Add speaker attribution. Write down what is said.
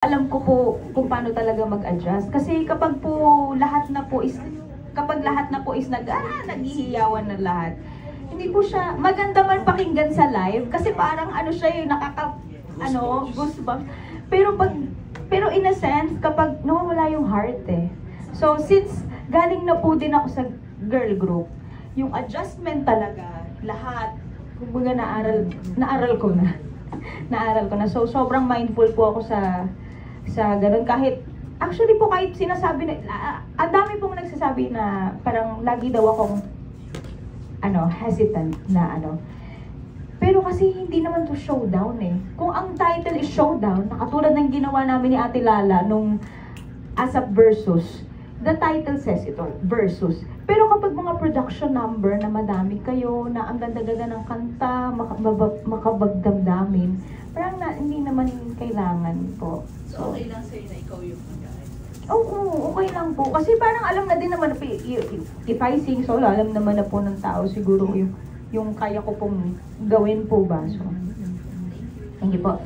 Speaker 1: Alam ko po kung paano talaga mag-adjust. Kasi kapag lahat na po is naghihiyawan na lahat. Hindi po siya maganda man pakinggan sa live kasi parang ano siya yung goosebumps. Pero in a sense kapag nawawala yung heart eh. So since galing na po din ako sa girl group, yung adjustment talaga lahat kumbaga naaral ko na. Naaral ko na. So sobrang mindful po ako sa ganun. Kahit sinasabi na, ang dami pong nagsasabi na parang lagi daw akong hesitant na Pero kasi hindi naman to showdown eh. Kung ang title is showdown, na katulad ng ginawa namin ni Ate Lala nung ASAP versus, the title says it all, versus. Pero kapag mga production number na madami kayo, na ang ganda-ganda ng kanta, makabagdamdamin, parang hindi naman kailangan po.
Speaker 2: So, okay lang sa'yo na ikaw yung mag-aay?
Speaker 1: Oo, okay lang po. Kasi parang alam na din naman, if I sing solo, alam naman na po ng tao siguro yung kaya ko pong gawin po ba. So, thank you po.